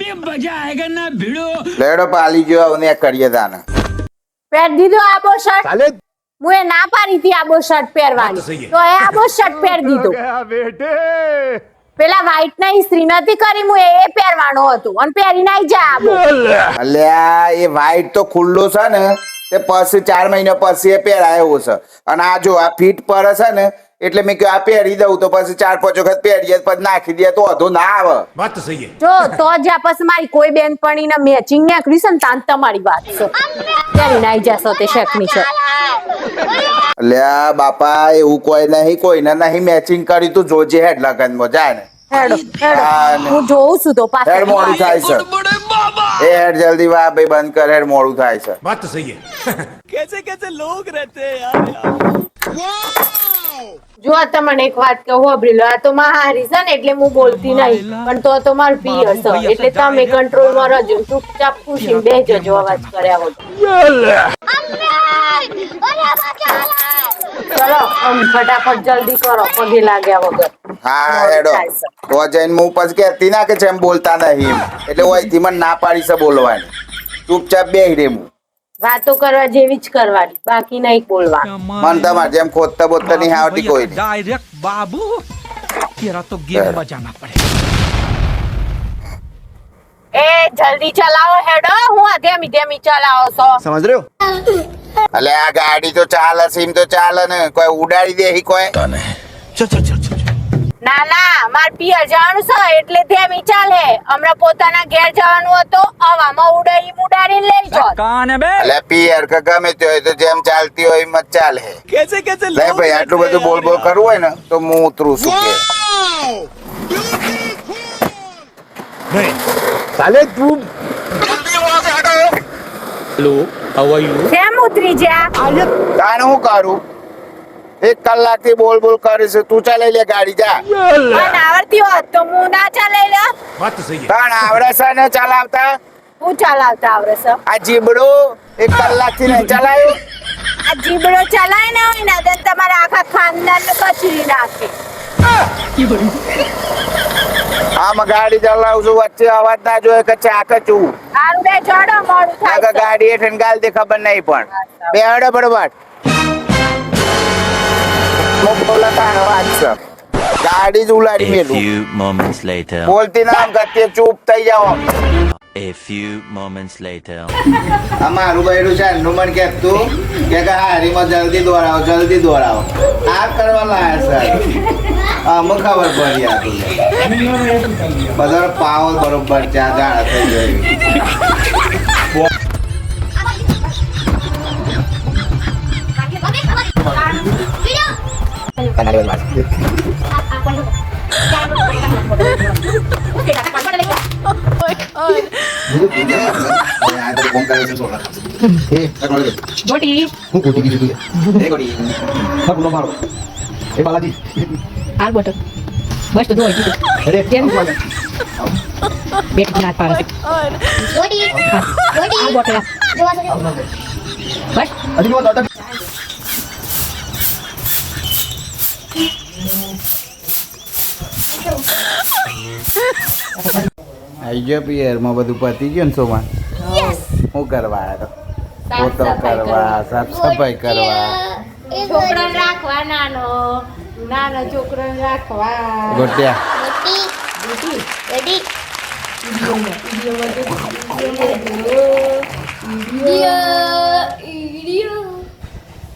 अभी मजा आएगा ना भिड़ो લેડો પાલી ગયો ને કરીએ તાને પહેર દીધો આબો શર્ટ હું એ ના પાડી હતી આબો શર્ટ પહેરવાની તો એ આબો શર્ટ પહેર દીધો પેલા વ્હાઈટ ના ઇસ્ત્રી નથી કરી હું એ પહેરવાનો હતો અને પહેરી નાઈ જા આબો અલ્યા એ વ્હાઈટ તો ખુલ્લો છે ને તે પછી 4 મહિના પછી એ પહેરાયો છે અને આ જો આ ફીટ પર છે ને એટલે મેં કહ્યું આ પહેરી દઉં તો પછી 4-5 વખત પહેરીએ પછી નાખી દે તો વધુ ના આવે વાત તો સહી જો તો જ્યાં પછી મારી કોઈ બેનપણી ના મેચિંગ ને કરીશ ને તાન તમારી વાત છે પહેરી નાઈ જાશો તે શર્ટની છે અલ્યા બાપા એવું કોઈ નહીં કોઈને નહીં મેચિંગ કરી તું જોજે હેડ લગનમાં જાય ને હેડો હેડો હું જોઉં છું તો હેડ પાછળ મોડું થાય છે એ હેડ જલ્દી વાહ ભાઈ બંધ કર હેડ મોડું થાય છે વાત તો સહી कैसे कैसे लोग रहते हैं यार જો તમને એક વાત કહું અબ્રિલો આ તો મારી છે ને એટલે હું બોલતી નહીં પણ તો મારું પિયર છે એટલે તમે કંટ્રોલ માં રહેજો ચૂપચાપ ખુશી બેસજો જો અવાજ કર્યા વગર ચલો ફટાફટ જલ્દી કરો પગે લાગ્યા વગર હા હેડો તો જઈને હું પછી કહેતી ના કે જેમ બોલતા નહીં એમ. એટલે ઓયથી મને ના પાડી છે બોલવાની ચૂપચાપ બેહી રે હું વાતો કરવા જેવી જ કરવાની બાકી નહીં બોલવાનું મન તમારે જેમ ખોદતા બોલતા નહીં આવતી કોઈ નહીં डायरेक्ट बाबू तेरा तो गेम बजाना पड़ेगा એ જલ્દી ચલાવો હેડો હું ધીમી ધીમી ચલાવો છો समझ रहे हो અલે આ ગાડી તો ચાલે છે એમ તો ચાલે ને કોઈ ઉડાડી દે હી કોઈ ના ના માર પિયર જવાનું છે એટલે ધીમી ચાલે હમણાં પોતાના ઘેર જવાનું હતું હવામાં ઉડાડીને લઈ જાઓ कौन है बे અલે પિયર કે ગમે તે હોય તો જેમ ચાલતી હોય એમ જ ચાલે कैसे कैसे લે ભાઈ આટલું બધું બોલ બોલ કરવું હોય ને તો હું ઉતરું છું કે साले तू हेलो हाउ आर यू કેમ ઉતરી જા તાને હું કરું 1 કલાકથી બોલ બોલ કરે છે તું ચાલે લે ગાડી જા મને આવડતી હોત તો હું ના ચાલે લે વાત તો સહી તાણ આવડે છે ને ચલાવતા હું ચલાવતા આવડે છે આ જીબડો 1 કલાકથી નહીં ચલાવ્યો આ જીબડો ચલાય ને હોય ને તો તમારા આખા ખાનદાન ને કચરી નાખે આમ ગાડી ચલાવું છું વચ્ચે અવાજ ના જોઈએ કે ચાક છું આરું બે જોડો મોડું થાય છે. ગાડી હેઠળ ગાલ દે ખબર નહીં પણ બે હડે બરોબર ગાડી જ ઉલાડી A મેલું few moments later. બોલતી ના આમ ગત્તે ચૂપ થઈ જાઓ A few moments later. આ મારું બૈરું છે એનું મને કહેતું કે હારીમાં જલ્દી દોડાવો આ કરવા લાયા છે અમને ખબર પડી આ તો બધા પાવર બરોબર ચા જાડા થઈ ગયું હાલ બોટલ બસ તો ધોઈ દીધું કેમ બોલો બેટ ના પાડે હાલ બોટલ બસ આઈ ગયો પિયરમાં બધું પતી ગયું ને સોમાં શું કરવા આવ્યો પોતો કરવા સાફ સફાઈ કરવા છોકરાને રાખવા નાનો છોકરાને રાખવા ગોટ્યા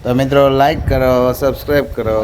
તો મિત્રો લાઈક કરો સબસ્ક્રાઈબ કરો